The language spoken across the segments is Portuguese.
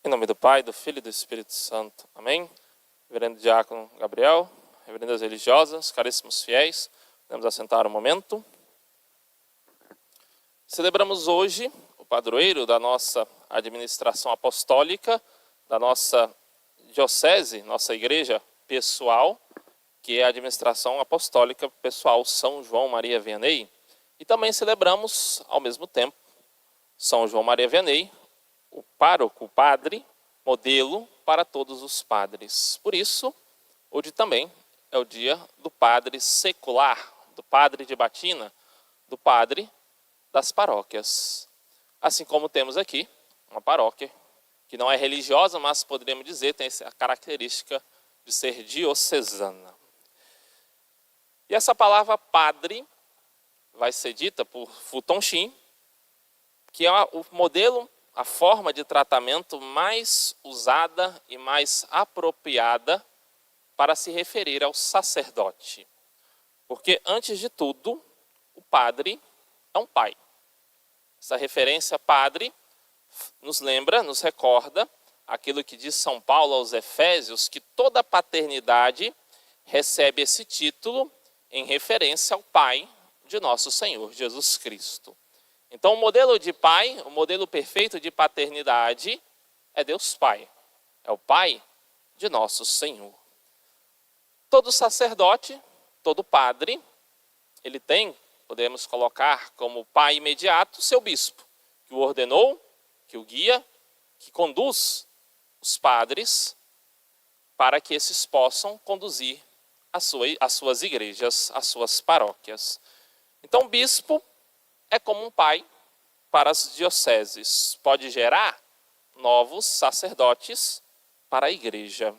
Em nome do Pai, do Filho e do Espírito Santo. Amém. Reverendo Diácono Gabriel, reverendas religiosas, caríssimos fiéis, vamos assentar um momento. Celebramos hoje o padroeiro da nossa administração apostólica, da nossa diocese, nossa igreja pessoal, que é a administração apostólica pessoal São João Maria Vianney. E também celebramos, ao mesmo tempo, São João Maria Vianney, o pároco, o padre, modelo para todos os padres. Por isso, hoje também é o dia do padre secular, do padre de batina, do padre das paróquias. Assim como temos aqui uma paróquia que não é religiosa, mas poderíamos dizer tem a característica de ser diocesana. E essa palavra padre vai ser dita por Fulton Sheen, que é o modelo, a forma de tratamento mais usada e mais apropriada para se referir ao sacerdote. Porque, antes de tudo, o padre é um pai. Essa referência padre nos lembra, nos recorda aquilo que diz São Paulo aos Efésios, que toda paternidade recebe esse título em referência ao Pai de nosso Senhor Jesus Cristo. Então, o modelo de pai, o modelo perfeito de paternidade é Deus Pai. É o Pai de nosso Senhor. Todo sacerdote, todo padre, ele tem, podemos colocar como pai imediato, seu bispo, que o ordenou, que o guia, que conduz os padres para que esses possam conduzir as suas igrejas, as suas paróquias. Então, o bispo é como um pai para as dioceses. Pode gerar novos sacerdotes para a igreja.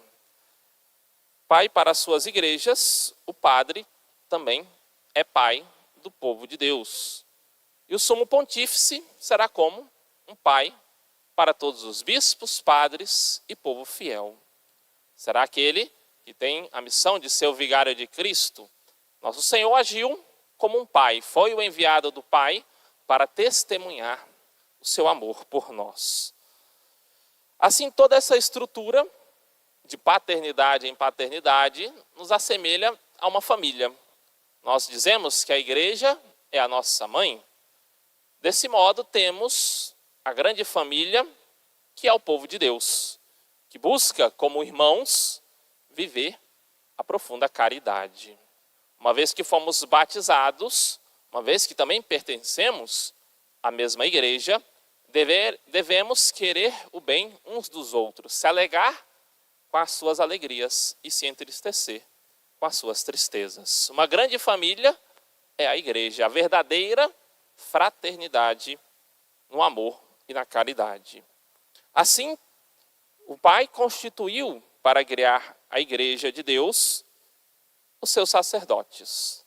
Pai para as suas igrejas, o padre também é pai do povo de Deus. E o sumo pontífice será como um pai para todos os bispos, padres e povo fiel. Será aquele que tem a missão de ser o vigário de Cristo. Nosso Senhor agiu como um pai, foi o enviado do Pai para testemunhar o seu amor por nós. Assim, toda essa estrutura de paternidade em paternidade nos assemelha a uma família. Nós dizemos que a igreja é a nossa mãe. Desse modo, temos a grande família, que é o povo de Deus, que busca, como irmãos, viver a profunda caridade. Uma vez que fomos batizados, uma vez que também pertencemos à mesma igreja, devemos querer o bem uns dos outros, se alegrar com as suas alegrias e se entristecer com as suas tristezas. Uma grande família é a igreja, a verdadeira fraternidade no amor e na caridade. Assim, o Pai constituiu para criar a igreja de Deus os seus sacerdotes.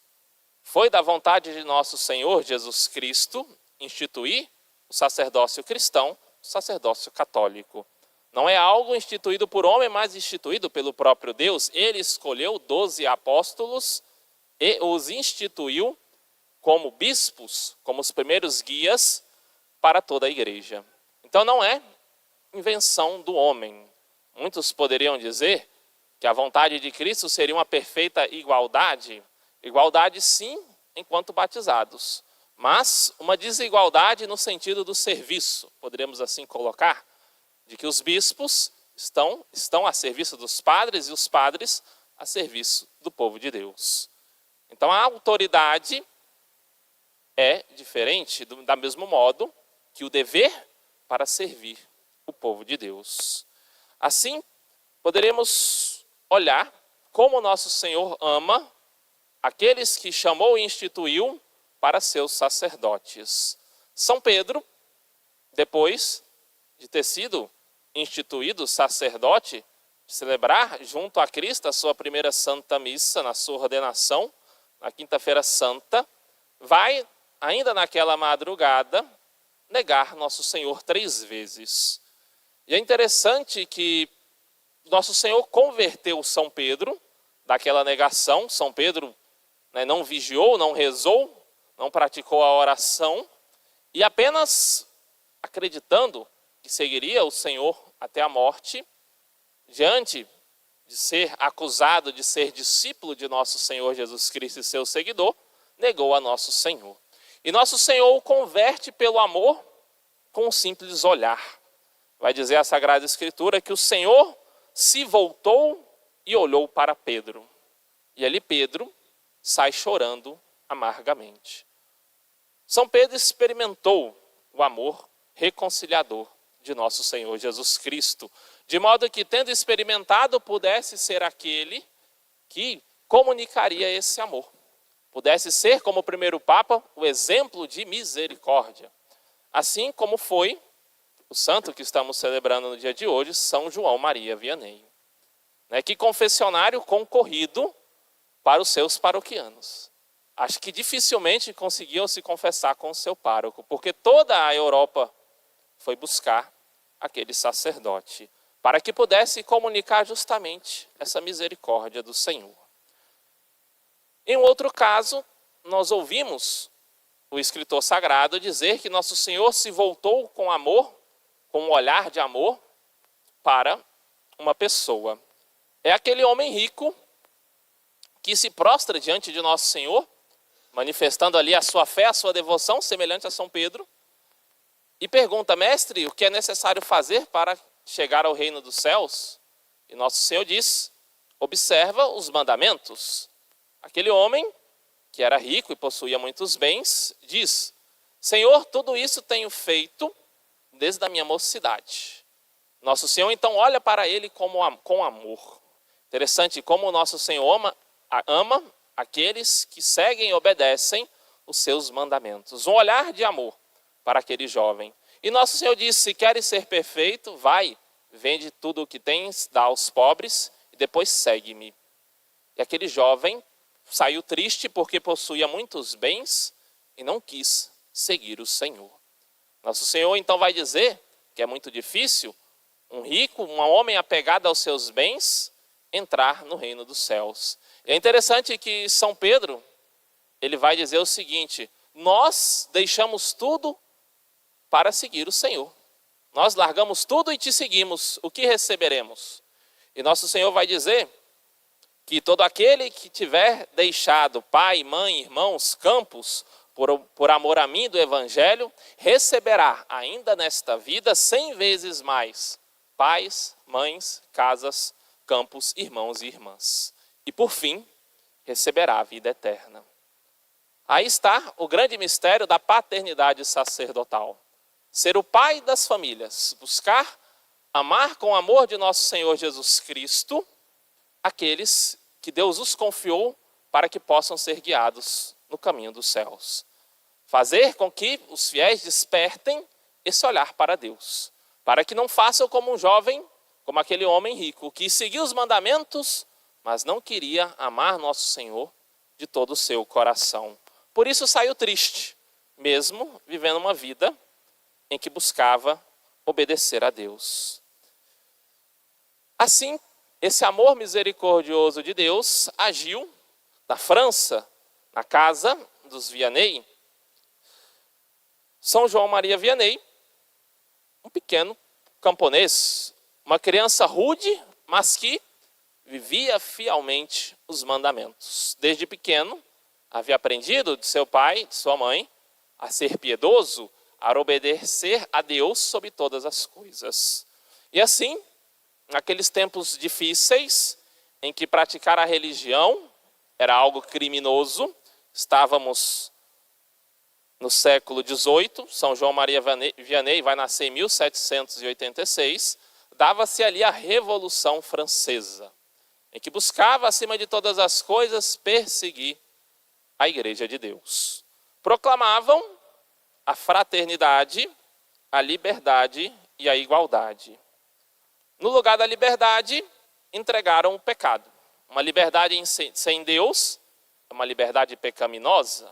Foi da vontade de nosso Senhor Jesus Cristo instituir o sacerdócio cristão, o sacerdócio católico. Não é algo instituído por homem, mas instituído pelo próprio Deus. Ele escolheu 12 apóstolos e os instituiu como bispos, como os primeiros guias para toda a igreja. Então não é invenção do homem. Muitos poderiam dizer que a vontade de Cristo seria uma perfeita igualdade. Igualdade sim, enquanto batizados. Mas uma desigualdade no sentido do serviço, poderíamos assim colocar, de que os bispos estão a serviço dos padres e os padres a serviço do povo de Deus. Então a autoridade é diferente, da mesmo modo que o dever para servir o povo de Deus. Assim, poderemos olhar como nosso Senhor ama aqueles que chamou e instituiu para seus sacerdotes. São Pedro, depois de ter sido instituído sacerdote, celebrar junto a Cristo a sua primeira Santa Missa, na sua ordenação, na Quinta-feira Santa, vai, ainda naquela madrugada, negar nosso Senhor 3 vezes. E é interessante que nosso Senhor converteu São Pedro daquela negação. São Pedro não vigiou, não rezou, não praticou a oração, e apenas acreditando que que seguiria o Senhor até a morte, diante de ser acusado de ser discípulo de nosso Senhor Jesus Cristo e seu seguidor, negou a nosso Senhor. E nosso Senhor o converte pelo amor com um simples olhar. Vai dizer a Sagrada Escritura que o Senhor se voltou e olhou para Pedro. E ali Pedro sai chorando amargamente. São Pedro experimentou o amor reconciliador de nosso Senhor Jesus Cristo, de modo que, tendo experimentado, pudesse ser aquele que comunicaria esse amor. Pudesse ser, como o primeiro Papa, o exemplo de misericórdia. Assim como foi o santo que estamos celebrando no dia de hoje, São João Maria Vianney. Que confessionário concorrido para os seus paroquianos. Acho que dificilmente conseguiam se confessar com o seu pároco, porque toda a Europa foi buscar aquele sacerdote, para que pudesse comunicar justamente essa misericórdia do Senhor. Em um outro caso, nós ouvimos o escritor sagrado dizer que nosso Senhor se voltou com amor, com um olhar de amor, para uma pessoa. É aquele homem rico que se prostra diante de nosso Senhor, manifestando ali a sua fé, a sua devoção, semelhante a São Pedro, e pergunta: mestre, o que é necessário fazer para chegar ao reino dos céus? E nosso Senhor diz: observa os mandamentos. Aquele homem, que era rico e possuía muitos bens, diz: Senhor, tudo isso tenho feito desde a minha mocidade. Nosso Senhor então olha para ele com amor. Interessante como o nosso Senhor ama aqueles que seguem e obedecem os seus mandamentos. Um olhar de amor para aquele jovem. E nosso Senhor disse: se queres ser perfeito, vai, vende tudo o que tens, dá aos pobres e depois segue-me. E aquele jovem saiu triste porque possuía muitos bens e não quis seguir o Senhor. Nosso Senhor então vai dizer que é muito difícil um rico, um homem apegado aos seus bens, entrar no reino dos céus. E é interessante que São Pedro, ele vai dizer o seguinte: nós deixamos tudo para seguir o Senhor. Nós largamos tudo e te seguimos, o que receberemos? E nosso Senhor vai dizer que todo aquele que tiver deixado pai, mãe, irmãos, campos, por amor a mim do Evangelho, receberá ainda nesta vida 100 vezes mais pais, mães, casas, campos, irmãos e irmãs. E por fim, receberá a vida eterna. Aí está o grande mistério da paternidade sacerdotal. Ser o pai das famílias, buscar amar com o amor de nosso Senhor Jesus Cristo aqueles que Deus os confiou para que possam ser guiados no caminho dos céus. Fazer com que os fiéis despertem esse olhar para Deus, para que não façam como um jovem, como aquele homem rico, que seguia os mandamentos, mas não queria amar nosso Senhor de todo o seu coração. Por isso saiu triste, mesmo vivendo uma vida em que buscava obedecer a Deus. Assim, esse amor misericordioso de Deus agiu na França, na casa dos Vianney. São João Maria Vianney, um pequeno camponês, uma criança rude, mas que vivia fielmente os mandamentos. Desde pequeno, havia aprendido de seu pai, de sua mãe, a ser piedoso, a obedecer a Deus sobre todas as coisas. E assim, naqueles tempos difíceis, em que praticar a religião era algo criminoso, estávamos no século XVIII, São João Maria Vianney vai nascer em 1786, dava-se ali a Revolução Francesa, em que buscava, acima de todas as coisas, perseguir a Igreja de Deus. Proclamavam a fraternidade, a liberdade e a igualdade. No lugar da liberdade, entregaram o pecado. Uma liberdade sem Deus é uma liberdade pecaminosa,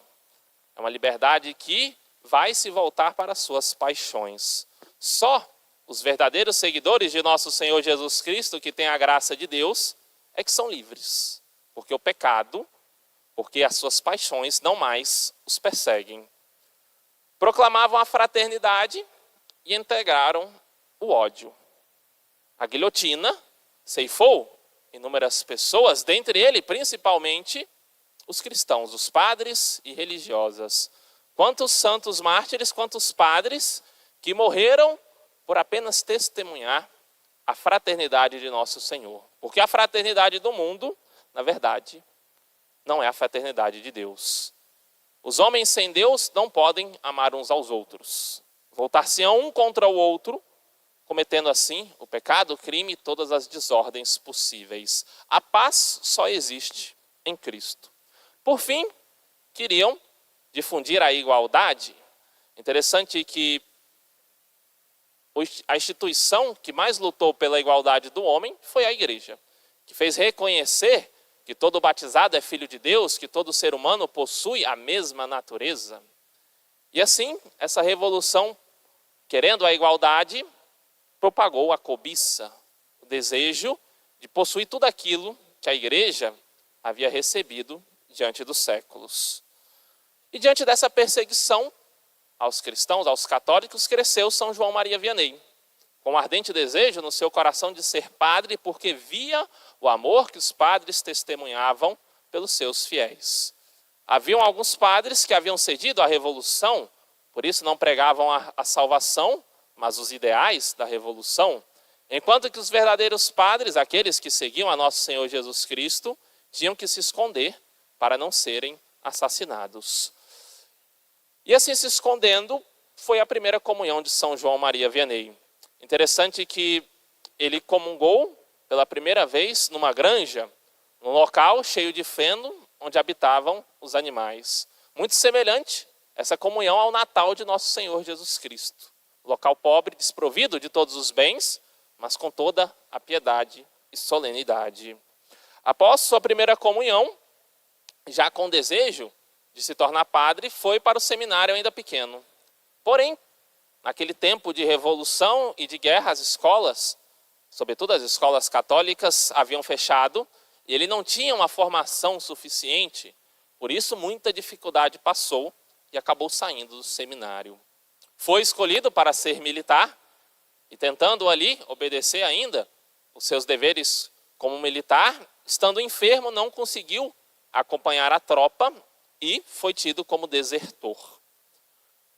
é uma liberdade que vai se voltar para as suas paixões. Só os verdadeiros seguidores de nosso Senhor Jesus Cristo, que têm a graça de Deus, é que são livres. Porque o pecado, porque as suas paixões não mais os perseguem. Proclamavam a fraternidade e entregaram o ódio. A guilhotina ceifou inúmeras pessoas, dentre eles principalmente os cristãos, os padres e religiosas. Quantos santos mártires, quantos padres que morreram por apenas testemunhar a fraternidade de nosso Senhor. Porque a fraternidade do mundo, na verdade, não é a fraternidade de Deus. Os homens sem Deus não podem amar uns aos outros. Voltar-se-ão um contra o outro, cometendo assim o pecado, o crime e todas as desordens possíveis. A paz só existe em Cristo. Por fim, queriam difundir a igualdade. Interessante que a instituição que mais lutou pela igualdade do homem foi a igreja, que fez reconhecer que todo batizado é filho de Deus, que todo ser humano possui a mesma natureza. E assim, essa revolução, querendo a igualdade, propagou a cobiça, o desejo de possuir tudo aquilo que a igreja havia recebido diante dos séculos. E diante dessa perseguição aos cristãos, aos católicos, cresceu São João Maria Vianney, com um ardente desejo no seu coração de ser padre, porque via o amor que os padres testemunhavam pelos seus fiéis. Haviam alguns padres que haviam cedido à revolução, por isso não pregavam a salvação, mas os ideais da revolução, enquanto que os verdadeiros padres, aqueles que seguiam a nosso Senhor Jesus Cristo, tinham que se esconder para não serem assassinados. E assim se escondendo, foi a primeira comunhão de São João Maria Vianney. Interessante que ele comungou pela primeira vez numa granja, num local cheio de feno, onde habitavam os animais. Muito semelhante essa comunhão ao Natal de nosso Senhor Jesus Cristo. Local pobre, desprovido de todos os bens, mas com toda a piedade e solenidade. Após sua primeira comunhão, já com desejo de se tornar padre, foi para o seminário ainda pequeno. Porém, naquele tempo de revolução e de guerra, as escolas, sobretudo as escolas católicas, haviam fechado e ele não tinha uma formação suficiente, por isso muita dificuldade passou e acabou saindo do seminário. Foi escolhido para ser militar e tentando ali obedecer ainda os seus deveres como militar, estando enfermo, não conseguiu acompanhar a tropa e foi tido como desertor.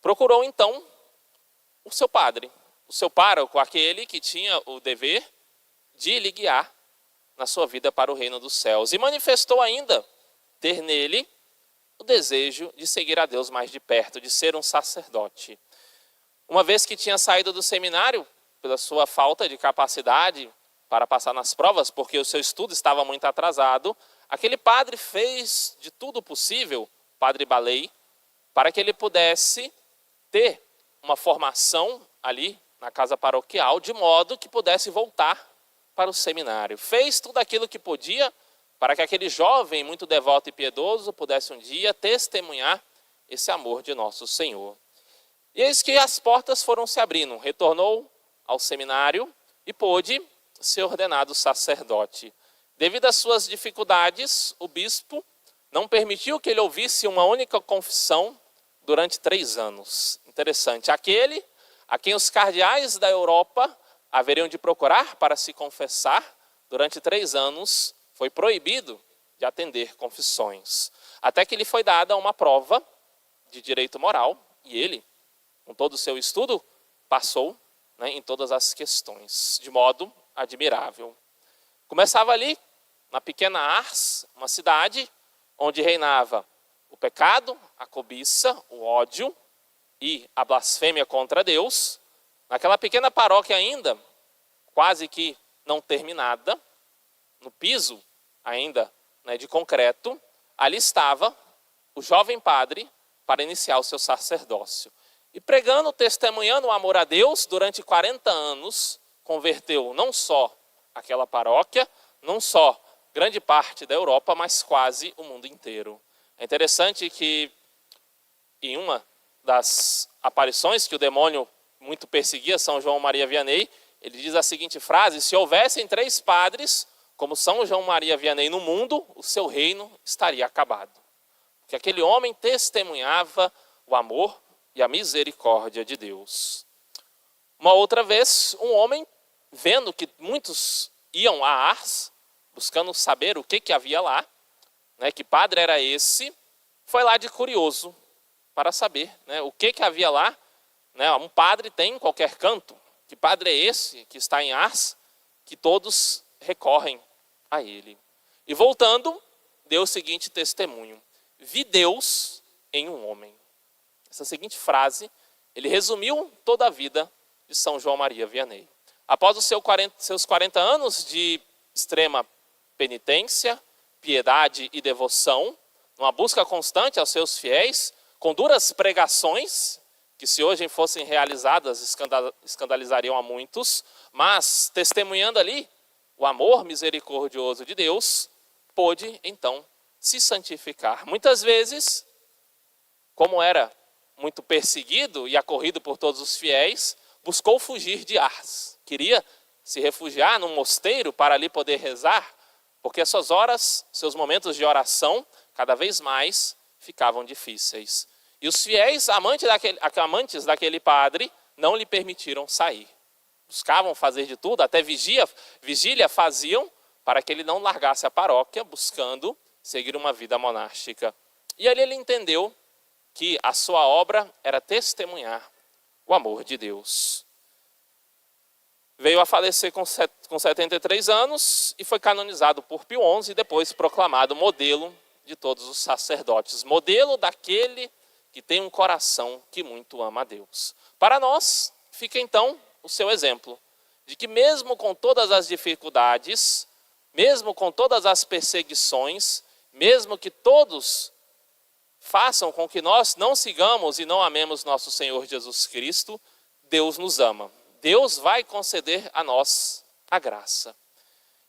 Procurou então o seu padre, o seu pároco, aquele que tinha o dever de lhe guiar na sua vida para o reino dos céus. E manifestou ainda ter nele o desejo de seguir a Deus mais de perto, de ser um sacerdote. Uma vez que tinha saído do seminário, pela sua falta de capacidade para passar nas provas, porque o seu estudo estava muito atrasado, aquele padre fez de tudo possível, padre Balei, para que ele pudesse ter uma formação ali na casa paroquial, de modo que pudesse voltar para o seminário. Fez tudo aquilo que podia para que aquele jovem muito devoto e piedoso pudesse um dia testemunhar esse amor de nosso Senhor. E eis que as portas foram se abrindo. Retornou ao seminário e pôde ser ordenado sacerdote. Devido às suas dificuldades, o bispo não permitiu que ele ouvisse uma única confissão durante 3 anos. Interessante. Aquele a quem os cardeais da Europa haveriam de procurar para se confessar, durante 3 anos foi proibido de atender confissões. Até que lhe foi dada uma prova de direito moral e ele, com todo o seu estudo, passou, em todas as questões, de modo admirável. Começava ali, na pequena Ars, uma cidade onde reinava o pecado, a cobiça, o ódio e a blasfêmia contra Deus. Naquela pequena paróquia ainda, quase que não terminada, no piso ainda de concreto, ali estava o jovem padre para iniciar o seu sacerdócio. E pregando, testemunhando o amor a Deus, durante 40 anos, converteu não só aquela paróquia, não só grande parte da Europa, mas quase o mundo inteiro. É interessante que em uma das aparições que o demônio muito perseguia São João Maria Vianney, ele diz a seguinte frase: se houvessem 3 padres como São João Maria Vianney no mundo, o seu reino estaria acabado. Porque aquele homem testemunhava o amor e a misericórdia de Deus. Uma outra vez, um homem, vendo que muitos iam a Ars, buscando saber o que havia lá, né, que padre era esse, foi lá de curioso para saber, né, o que havia lá. Né, um padre tem em qualquer canto. Que padre é esse que está em Ars, que todos recorrem a ele? E voltando, deu o seguinte testemunho: vi Deus em um homem. Essa seguinte frase, ele resumiu toda a vida de São João Maria Vianney. Após os seus 40 anos de extrema penitência, piedade e devoção, numa busca constante aos seus fiéis, com duras pregações, que se hoje fossem realizadas escandalizariam a muitos, mas testemunhando ali o amor misericordioso de Deus, pôde então se santificar. Muitas vezes, como era muito perseguido e acorrido por todos os fiéis, buscou fugir de Ars. Queria se refugiar num mosteiro para ali poder rezar, porque as suas horas, seus momentos de oração, cada vez mais ficavam difíceis. E os fiéis, amantes daquele padre, não lhe permitiram sair. Buscavam fazer de tudo, até vigília faziam, para que ele não largasse a paróquia, buscando seguir uma vida monástica. E ali ele entendeu que a sua obra era testemunhar o amor de Deus. Veio a falecer com 73 anos e foi canonizado por Pio XI e depois proclamado modelo de todos os sacerdotes. Modelo daquele que tem um coração que muito ama a Deus. Para nós, fica então o seu exemplo de que mesmo com todas as dificuldades, mesmo com todas as perseguições, mesmo que todos façam com que nós não sigamos e não amemos nosso Senhor Jesus Cristo, Deus nos ama. Deus vai conceder a nós a graça.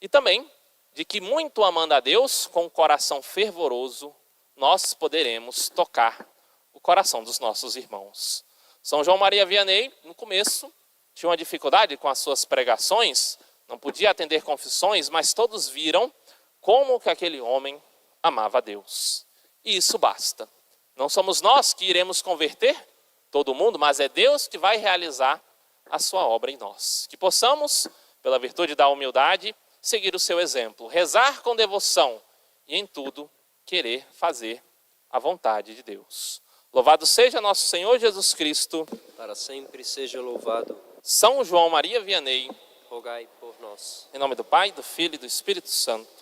E também de que muito amando a Deus, com um coração fervoroso, nós poderemos tocar o coração dos nossos irmãos. São João Maria Vianney, no começo, tinha uma dificuldade com as suas pregações, não podia atender confissões, mas todos viram como que aquele homem amava a Deus. E isso basta. Não somos nós que iremos converter todo mundo, mas é Deus que vai realizar a sua obra em nós. Que possamos, pela virtude da humildade, seguir o seu exemplo, rezar com devoção e em tudo querer fazer a vontade de Deus. Louvado seja nosso Senhor Jesus Cristo. Para sempre seja louvado. São João Maria Vianney. Rogai por nós. Em nome do Pai, do Filho e do Espírito Santo.